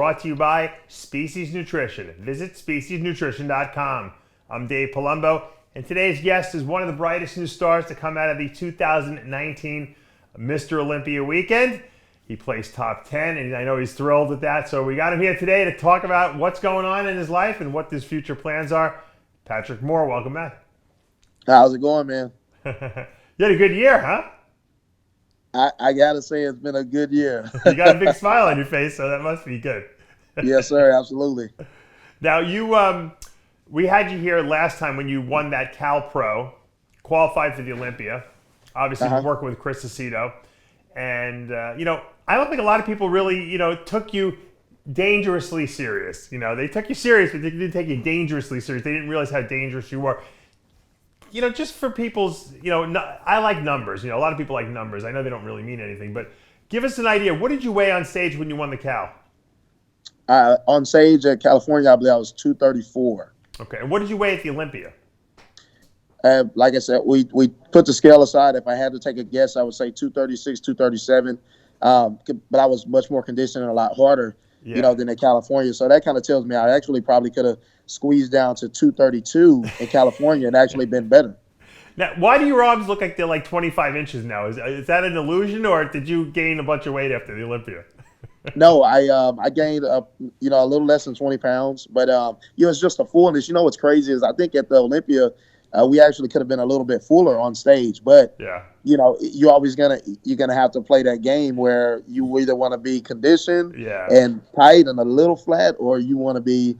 brought to you by Species Nutrition. Visit speciesnutrition.com. I'm Dave Palumbo, and today's guest is one of the brightest new stars to come out of the 2019 Mr. Olympia weekend. He placed top 10, and I know he's thrilled with that. So we got him here today to talk about what's going on in his life and what his future plans are. Patrick Moore, welcome back. How's it going, man? You had a good year, huh? I got to say it's been a good year. You got a big smile on your face, so that must be good. Yes, sir, absolutely. Now, we had you here last time when you won that Cal Pro, qualified for the Olympia. Obviously, you're working with Chris Aceto. And, I don't think a lot of people really, took you dangerously serious. They took you serious, but they didn't take you dangerously serious. They didn't realize how dangerous you were. Just for people's, I like numbers. A lot of people like numbers. I know they don't really mean anything, but give us an idea. What did you weigh on stage when you won the Cal? On stage at California, I believe I was 234. Okay. And what did you weigh at the Olympia? Like I said, we put the scale aside. If I had to take a guess, I would say 236, 237. But I was much more conditioned and a lot harder, than in California. So that kind of tells me I actually probably could have squeezed down to 232 in California and actually been better. Now, why do your arms look like they're like 25 inches now? Is that an illusion, or did you gain a bunch of weight after the Olympia? No, I gained a little less than 20 pounds, but it's just a fullness. What's crazy is I think at the Olympia we actually could have been a little bit fuller on stage, but you're always you're gonna have to play that game where you either want to be conditioned and tight and a little flat, or you want to be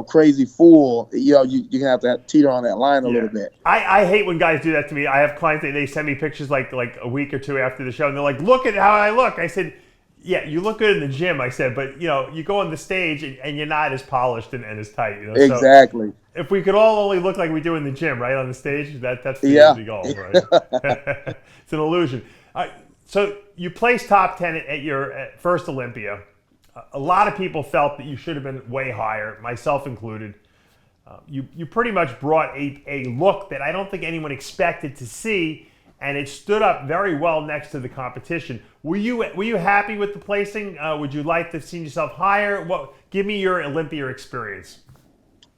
crazy full. You're gonna have to teeter on that line a little bit. I hate when guys do that to me. I have clients that they send me pictures like a week or two after the show, and they're like, "Look at how I look." I said, "Yeah, you look good in the gym." I said, "But you go on the stage and you're not as polished and as tight." Exactly. So if we could all only look like we do in the gym, right, on the stage, that's the goal, right? It's an illusion. So you placed top 10 at your first Olympia. A lot of people felt that you should have been way higher, myself included. You pretty much brought a look that I don't think anyone expected to see, and it stood up very well next to the competition. Were you happy with the placing? Would you like to see yourself higher? Give me your Olympia experience.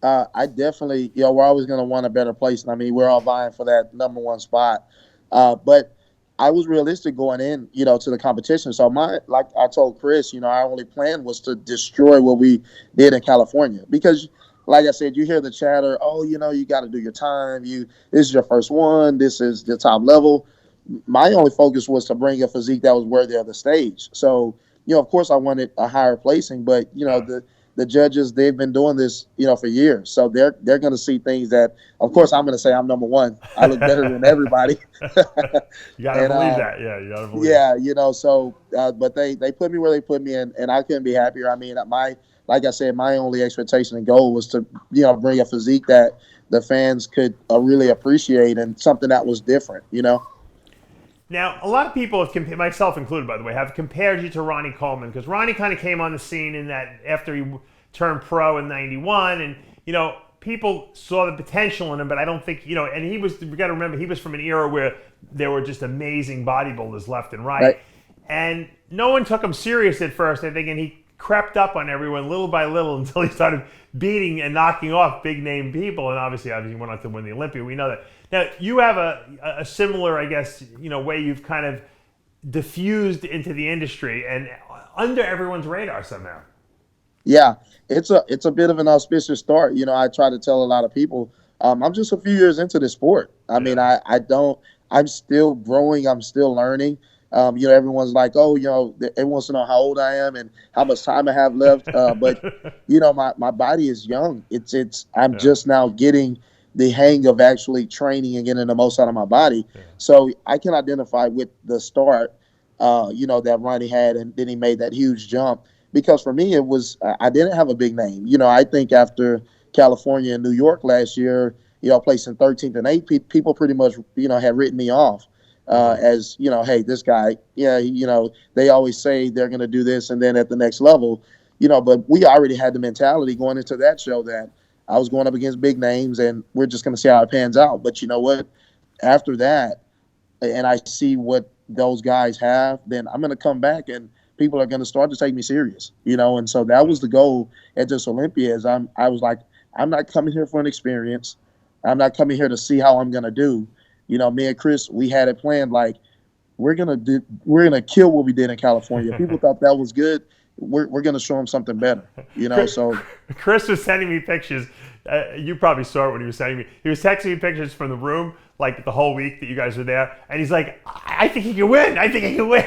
I definitely, we're always going to want a better place. I mean, we're all vying for that number one spot. But I was realistic going in, to the competition. So like I told Chris, our only plan was to destroy what we did in California. Because, like I said, you hear the chatter, you got to do your time. This is your first one. This is the top level. My only focus was to bring a physique that was worthy of the stage. So, of course I wanted a higher placing, but, the judges, they've been doing this, for years. So they're going to see things that, of course, I'm going to say I'm number one. I look better than everybody. You got to believe that. Yeah, you got to believe that. So, but they put me where they put me, and I couldn't be happier. I mean, like I said, my only expectation and goal was to, bring a physique that the fans could really appreciate and something that was different, Now, a lot of people, myself included, by the way, have compared you to Ronnie Coleman, because Ronnie kind of came on the scene in that after he turned pro in '91, and people saw the potential in him, but I don't think and we got to remember, he was from an era where there were just amazing bodybuilders left and right, and no one took him serious at first, I think, and he crept up on everyone little by little until he started beating and knocking off big name people, and obviously he went on to win the Olympia. We know that. Now, you have a similar, I guess, way you've kind of diffused into the industry and under everyone's radar somehow. Yeah, it's a bit of an auspicious start. I try to tell a lot of people, I'm just a few years into this sport. I mean, I'm still growing. I'm still learning. Everyone's like, everyone wants to know how old I am and how much time I have left. But, my body is young. I'm just now getting the hang of actually training and getting the most out of my body. Yeah. So I can identify with the start, that Ronnie had, and then he made that huge jump. Because for me, I didn't have a big name. I think after California and New York last year, placing 13th and 8th, people pretty much, had written me off as, hey, this guy, they always say they're going to do this and then at the next level, but we already had the mentality going into that show that I was going up against big names, and we're just going to see how it pans out. But you know what? After that, and I see what those guys have, then I'm going to come back and people are going to start to take me serious, and so that was the goal at this Olympia. I was like, I'm not coming here for an experience. I'm not coming here to see how I'm going to do. Me and Chris, we had it planned like we're gonna kill what we did in California. People thought that was good. We're gonna show them something better, So Chris was sending me pictures. You probably saw it when he was sending me. He was texting me pictures from the room, like the whole week that you guys were there, and he's like, "I think he can win. I think he can win."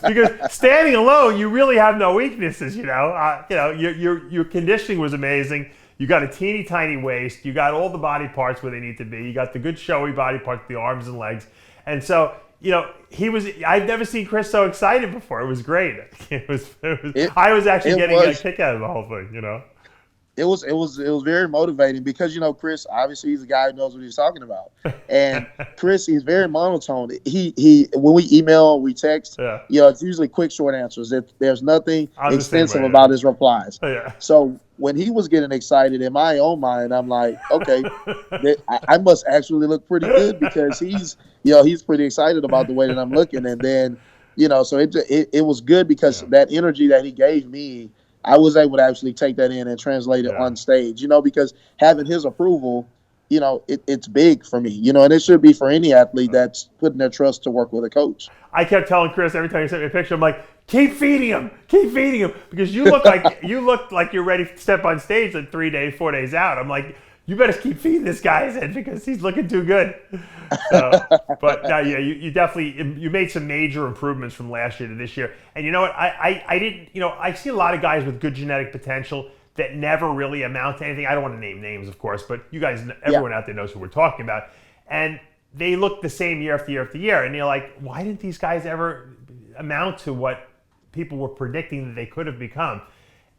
Because standing alone, you really have no weaknesses. Your conditioning was amazing. You got a teeny tiny waist. You got all the body parts where they need to be. You got the good showy body parts, the arms and legs, and so. I've never seen Chris so excited before. It was great. I was actually getting a kick out of the whole thing, It was very motivating because, Chris, obviously he's a guy who knows what he's talking about. And Chris, he's very monotone. He when we email, we text, it's usually quick, short answers. There's nothing extensive about his replies. Yeah. So when he was getting excited in my own mind, I'm like, okay, I must actually look pretty good because he's pretty excited about the way that I'm looking. And then, so it was good because that energy that he gave me, I was able to actually take that in and translate it on stage, because having his approval, it's big for me, and it should be for any athlete that's putting their trust to work with a coach. I kept telling Chris every time he sent me a picture, I'm like, keep feeding him, because you look like you're ready to step on stage like 4 days out. I'm like, you better keep feeding this guy, I said, because he's looking too good. So, but no, you definitely made some major improvements from last year to this year. And you know what? I didn't. I see a lot of guys with good genetic potential that never really amount to anything. I don't want to name names, of course, but you guys, everyone out there knows who we're talking about. And they look the same year after year after year, and you're like, why didn't these guys ever amount to what people were predicting that they could have become?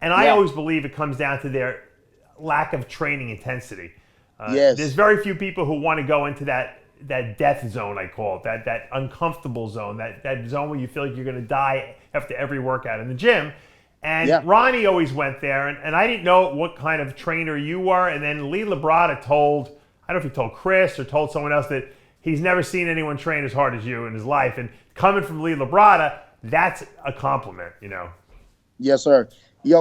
And I always believe it comes down to their lack of training intensity. There's very few people who want to go into that death zone, I call it, that uncomfortable zone, that zone where you feel like you're going to die after every workout in the gym. And Ronnie always went there, and I didn't know what kind of trainer you were. And then Lee Labrada told, I don't know if he told Chris or told someone else, that he's never seen anyone train as hard as you in his life. And coming from Lee Labrada, that's a compliment, Yes, sir.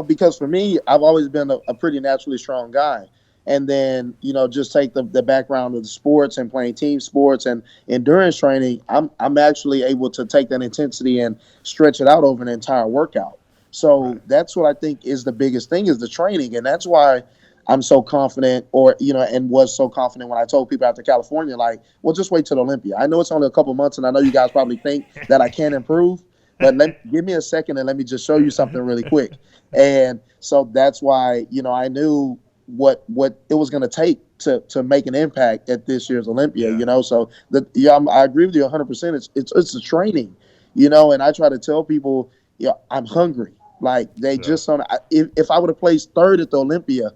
Because for me, I've always been a pretty naturally strong guy. And then, just take the background of the sports and playing team sports and endurance training, I'm actually able to take that intensity and stretch it out over an entire workout. So that's what I think is the biggest thing, is the training. And that's why I'm so confident, and was so confident when I told people after California, like, well, just wait till Olympia. I know it's only a couple months, and I know you guys probably think that I can improve, but give me a second and let me just show you something really quick. And so that's why, I knew what it was going to take to make an impact at this year's Olympia, So I agree with you 100%. It's the training, and I try to tell people, I'm hungry. Like, they just don't. If I would have placed third at the Olympia,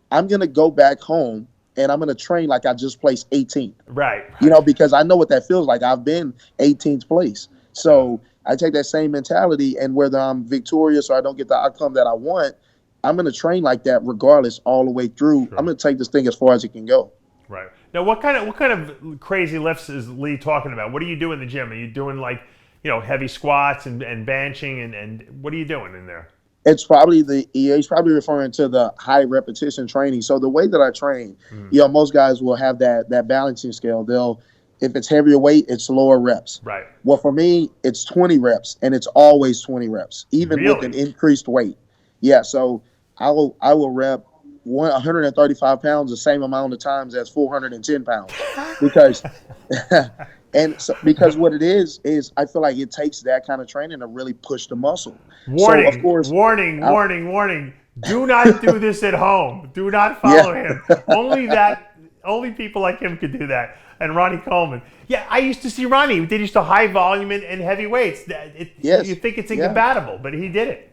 I'm going to go back home and I'm going to train like I just placed 18th. Right. Because I know what that feels like. I've been 18th place. So I take that same mentality, and whether I'm victorious or I don't get the outcome that I want, I'm going to train like that regardless all the way through. Sure. I'm going to take this thing as far as it can go. Right. Now, what kind of crazy lifts is Lee talking about? What do you do in the gym? Are you doing like, heavy squats and benching and what are you doing in there? It's probably he's probably referring to the high repetition training. So the way that I train, most guys will have that balancing scale. If it's heavier weight, it's lower reps. Right. Well, for me, it's 20 reps, and it's always 20 reps, even with an increased weight. Yeah. So I will rep 135 pounds the same amount of times as 410 pounds because because what it is I feel like it takes that kind of training to really push the muscle. Warning, so of course, warning. Do not do this at home. Do not follow him. Only people like him could do that. And Ronnie Coleman. Yeah, I used to see Ronnie. They used to high volume and heavy weights. You think it's incompatible, but he did it.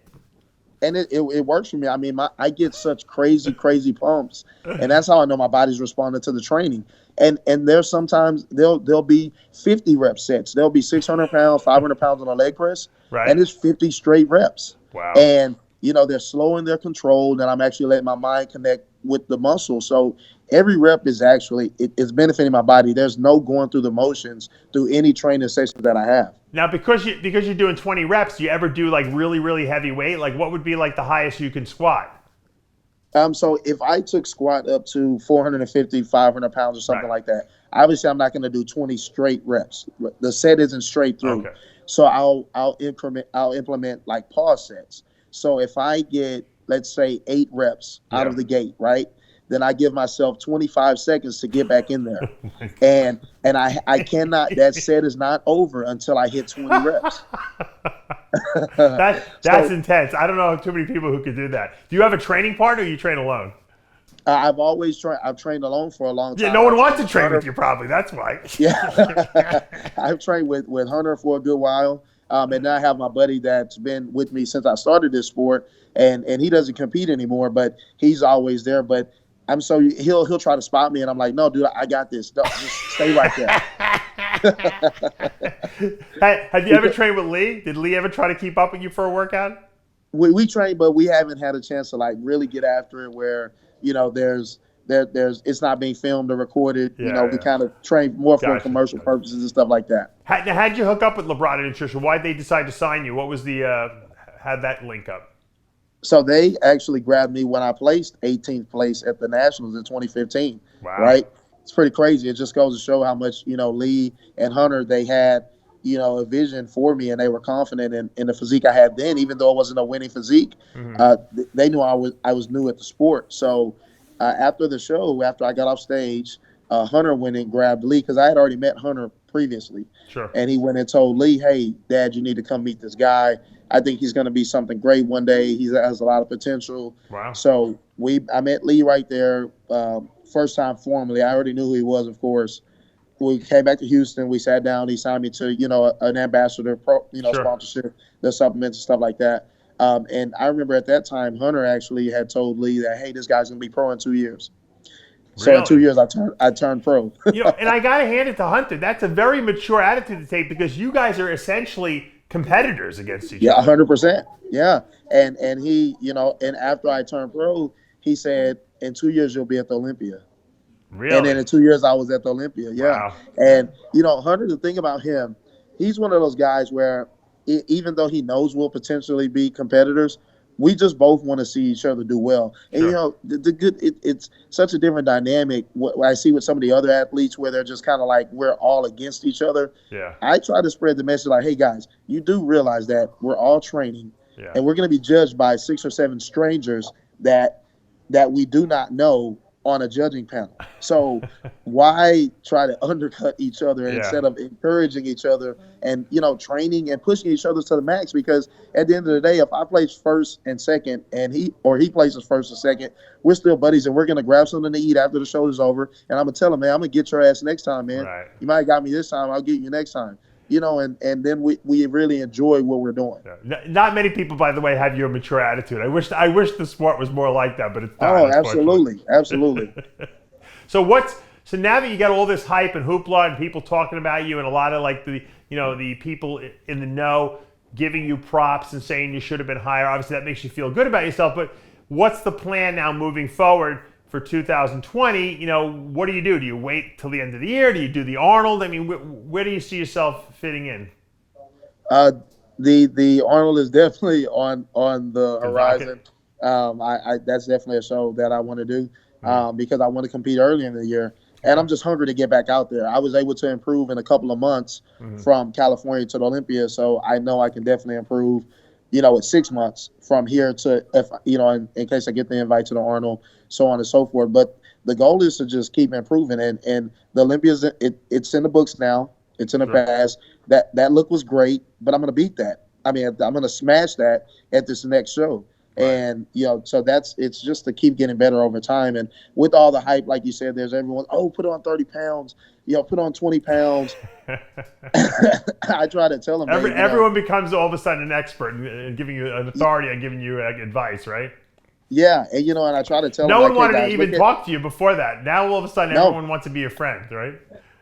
And it works for me. I mean, I get such crazy pumps, and that's how I know my body's responding to the training. And there's sometimes there'll be 50 rep sets. There'll be 600 pounds, 500 pounds on a leg press, and it's 50 straight reps. Wow. And they're slow and they're controlled, and I'm actually letting my mind connect with the muscle. So every rep is actually it's benefiting my body. There's no going through the motions through any training session that I have. Now, because you're doing 20 reps, do you ever do like really, really heavy weight? Like what would be like the highest you can squat? So if I took squat up to 450, 500 pounds or something Right. like that, obviously I'm not going to do 20 straight reps. The set isn't straight through. Okay. So I'll implement like pause sets. So if I get, let's say, 8 reps out of the gate, right? Then I give myself 25 seconds to get back in there. And I cannot, that set is not over until I hit 20 reps. That's intense. I don't know too many people who could do that. Do you have a training partner or you train alone? I've always trained alone for a long time. Yeah, no one wants to train with you probably. That's why. Yeah. I've trained with Hunter for a good while. And now I have my buddy that's been with me since I started this sport, and he doesn't compete anymore, but he's always there. But he'll try to spot me, and I'm like, no, dude, I got this. Don't, just stay right there. Have you ever trained with Lee? Did Lee ever try to keep up with you for a workout? We train, but we haven't had a chance to like really get after it where, there's it's not being filmed or recorded. Yeah, we kind of train more for Gotcha. commercial purposes and stuff like that. Now, how'd you hook up with Labrada Nutrition? Why'd they decide to sign you? What was how'd that link up? So they actually grabbed me when I placed 18th place at the Nationals in 2015. Wow. Right? It's pretty crazy. It just goes to show how much, Lee and Hunter, they had, a vision for me, and they were confident in the physique I had then, even though it wasn't a winning physique. Mm-hmm. They knew I was new at the sport. So after the show, after I got off stage, Hunter went and grabbed Lee because I had already met Hunter previously. Sure. And he went and told Lee, hey, Dad, you need to come meet this guy. I think he's going to be something great one day. He has a lot of potential. Wow. So I met Lee right there, first time formally. I already knew who he was, of course. We came back to Houston. We sat down. He signed me to, an ambassador, Sure. sponsorship, the supplements and stuff like that. And I remember at that time, Hunter actually had told Lee that, hey, this guy's going to be pro in 2 years. So Really? in 2 years, I turned pro. And I got to hand it to Hunter. That's a very mature attitude to take because you guys are essentially competitors against each other. 100%. Yeah. And he, and after I turned pro, he said, in 2 years, you'll be at the Olympia. Really? And then in 2 years, I was at the Olympia. Yeah. Wow. And, Hunter, the thing about him, he's one of those guys where even though he knows we'll potentially be competitors, we just both want to see each other do well. And, Sure. it's such a different dynamic. What I see with some of the other athletes where they're just kind of like we're all against each other. Yeah. I try to spread the message like, hey, guys, you do realize that we're all training. Yeah. And we're going to be judged by 6 or 7 strangers that we do not know on a judging panel. So why try to undercut each other instead of encouraging each other and, training and pushing each other to the max? Because at the end of the day, if I place first and second and he places first and second, we're still buddies and we're going to grab something to eat after the show is over. And I'm going to tell him, man, I'm going to get your ass next time, man. Right. You might have got me this time. I'll get you next time. And then we really enjoy what we're doing. Yeah. Not many people, by the way, have your mature attitude. I wish the sport was more like that, but it's not. Oh, absolutely. So now that you got all this hype and hoopla and people talking about you and a lot of like the people in the know giving you props and saying you should have been higher, obviously that makes you feel good about yourself. But what's the plan now moving forward for 2020? What do you do? Do you wait till the end of the year? Do you do the Arnold? I mean, where do you see yourself fitting in? The Arnold is definitely on the horizon. That's definitely a show that I want to do because I want to compete early in the year. And I'm just hungry to get back out there. I was able to improve in a couple of months from California to the Olympia, so I know I can definitely improve, in 6 months from here to, in case I get the invite to the Arnold, so on and so forth. But the goal is to just keep improving. And the Olympia's, it's in the books now. It's in the past. That look was great, but I'm going to beat that. I mean, I'm going to smash that at this next show. And, so it's just to keep getting better over time. And with all the hype, like you said, there's everyone, put on 30 pounds, put on 20 pounds. I try to tell them. Everyone becomes all of a sudden an expert and giving you an authority and giving you advice, right? Yeah. And, and I try to tell them. No one wanted to even talk to you before that. Now all of a sudden everyone wants to be your friend, right?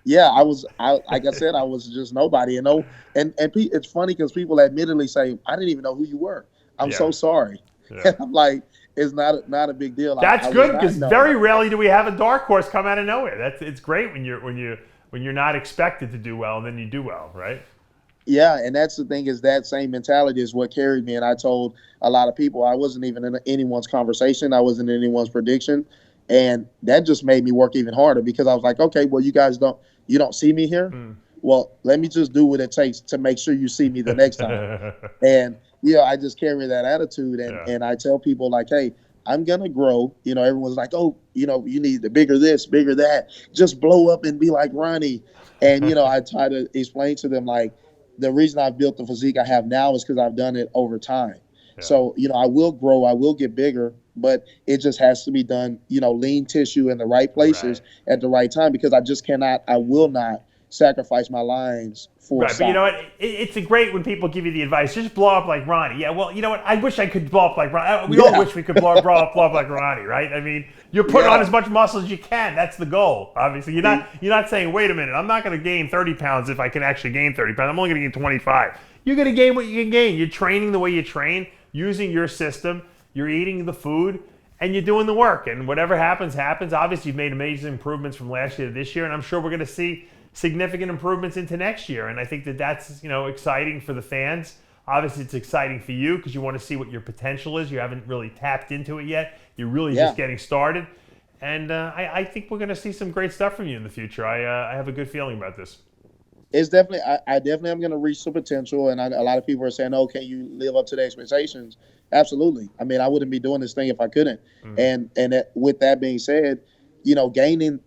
Yeah, like I said, I was just nobody. And it's funny because people admittedly say, I didn't even know who you were. I'm so sorry. Yeah. And I'm like, it's not a big deal. That's I was good, not because known. very rarely do we have a dark horse come out of nowhere. It's great when you're not expected to do well and then you do well, right? Yeah, and that's the thing is that same mentality is what carried me. And I told a lot of people I wasn't even in anyone's conversation. I wasn't in anyone's prediction, and that just made me work even harder because I was like, okay, well, you don't see me here. Well, let me just do what it takes to make sure you see me the next time. And I just carry that attitude, and I tell people like, hey, I'm gonna grow. Everyone's like, oh, you need the bigger this, bigger that. Just blow up and be like Ronnie. And I try to explain to them like the reason I've built the physique I have now is because I've done it over time. Yeah. So I will grow, I will get bigger, but it just has to be done. Lean tissue in the right places at the right time because I will not sacrifice my lines for Right, but you know what? It's great when people give you the advice. Just blow up like Ronnie. Yeah, well, you know what? I wish I could blow up like Ronnie. We all wish we could blow up like Ronnie, right? I mean, you're putting on as much muscle as you can. That's the goal. Obviously, you're not saying, wait a minute, I'm not going to gain 30 pounds if I can actually gain 30 pounds. I'm only going to gain 25. You're going to gain what you can gain. You're training the way you train, using your system. You're eating the food, and you're doing the work. And whatever happens, happens. Obviously, you've made amazing improvements from last year to this year, and I'm sure we're going to see significant improvements into next year. And I think that's exciting for the fans. Obviously, it's exciting for you because you want to see what your potential is. You haven't really tapped into it yet. You're really just getting started. And I think we're going to see some great stuff from you in the future. I have a good feeling about this. It's definitely, I definitely am going to reach the potential. And a lot of people are saying, oh, can you live up to the expectations? Absolutely. I mean, I wouldn't be doing this thing if I couldn't. And with that being said,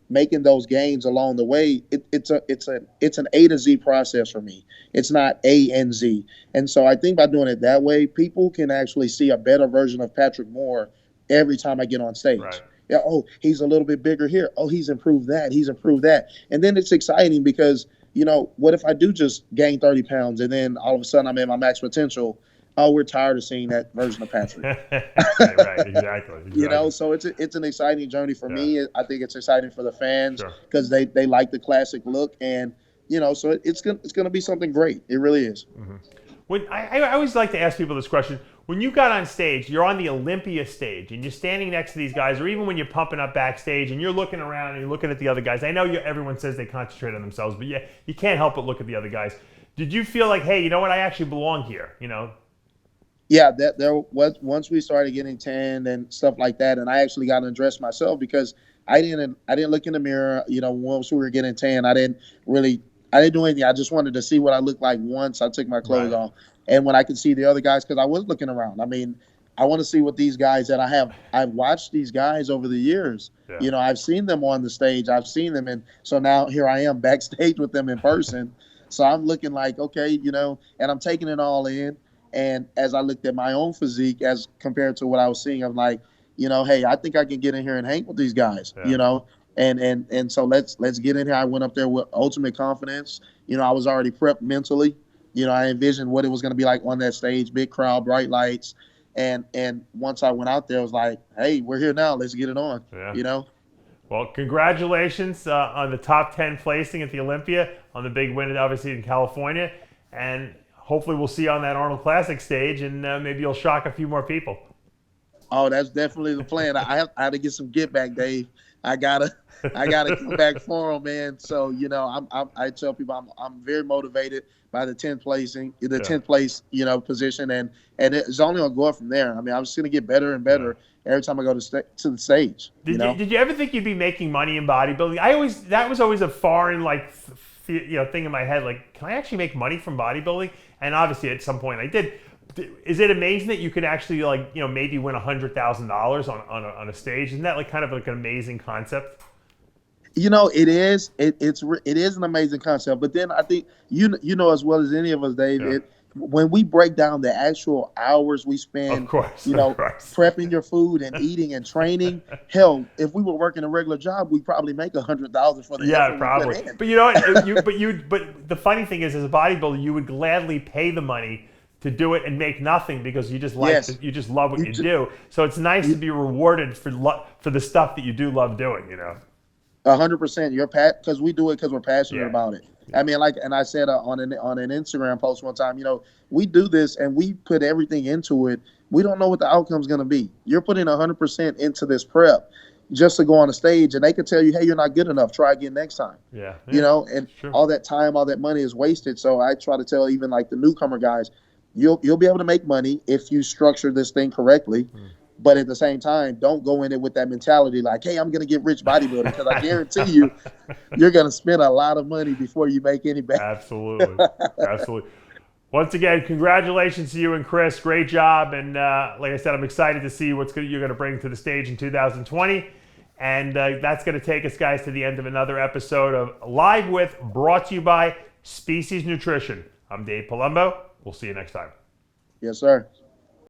making those gains along the way, it's an A to Z process for me. It's not A and Z. And so I think by doing it that way, people can actually see a better version of Patrick Moore every time I get on stage. Right. Yeah, oh, he's a little bit bigger here. Oh, he's improved that. He's improved that. And then it's exciting because, what if I do just gain 30 pounds and then all of a sudden I'm at my max potential? Oh, we're tired of seeing that version of Patrick. Right, exactly. So it's an exciting journey for me. I think it's exciting for the fans because they like the classic look, and so it's gonna be something great. It really is. When I always like to ask people this question: when you got on stage, you're on the Olympia stage, and you're standing next to these guys, or even when you're pumping up backstage, and you're looking around and you're looking at the other guys. I know everyone says they concentrate on themselves, but you can't help but look at the other guys. Did you feel like, hey, you know what? I actually belong here. Yeah, there was once we started getting tanned and stuff like that, and I actually got undressed myself because I didn't look in the mirror. Once we were getting tanned, I didn't do anything. I just wanted to see what I looked like once I took my clothes off, and when I could see the other guys, because I was looking around. I mean, I want to see what these guys that I've watched these guys over the years. Yeah. I've seen them on the stage. I've seen them, and so now here I am backstage with them in person. So I'm looking like, okay, and I'm taking it all in. And as I looked at my own physique as compared to what I was seeing, I'm like, hey, I think I can get in here and hang with these guys, and so let's get in here. I went up there with ultimate confidence. I was already prepped mentally. I envisioned what it was going to be like on that stage, big crowd, bright lights. And once I went out there, I was like, hey, we're here now. Let's get it on, Well, congratulations on the top 10 placing at the Olympia, on the big win, obviously, in California. And hopefully we'll see you on that Arnold Classic stage, and maybe you'll shock a few more people. Oh, that's definitely the plan. I have to get some get back, Dave. I gotta come back for him, man. So I tell people I'm very motivated by the 10th placing, the 10th place position, and it's only gonna go up from there. I mean, I'm just gonna get better and better every time I go to the stage. Did you ever think you'd be making money in bodybuilding? That was always a foreign thing in my head. Like, can I actually make money from bodybuilding? And obviously, at some point, I did. Is it amazing that you could actually maybe win $100,000 on a stage? Isn't that kind of an amazing concept? It is. It is an amazing concept. But then I think as well as any of us, Dave. When we break down the actual hours we spend, prepping your food and eating and training, hell, if we were working a regular job, we'd probably make $100,000 for the effort probably. we put in. But you know what? But the funny thing is, as a bodybuilder, you would gladly pay the money to do it and make nothing because you just you just love what you do. So it's nice to be rewarded for the stuff that you do love doing. 100%. Because we do it because we're passionate about it. I mean, like, and I said on an Instagram post one time, we do this and we put everything into it. We don't know what the outcome's going to be. You're putting 100% into this prep just to go on the stage, and they could tell you, hey, you're not good enough. Try again next time. Yeah. And sure. all that time, all that money is wasted. So I try to tell even like the newcomer guys, you'll be able to make money if you structure this thing correctly. But at the same time, don't go in it with that mentality like, hey, I'm going to get rich bodybuilding, because I guarantee you, you're going to spend a lot of money before you make any back. Absolutely. Absolutely. Once again, congratulations to you and Chris. Great job. And like I said, I'm excited to see you're going to bring to the stage in 2020. And that's going to take us, guys, to the end of another episode of Live With, brought to you by Species Nutrition. I'm Dave Palumbo. We'll see you next time. Yes, sir.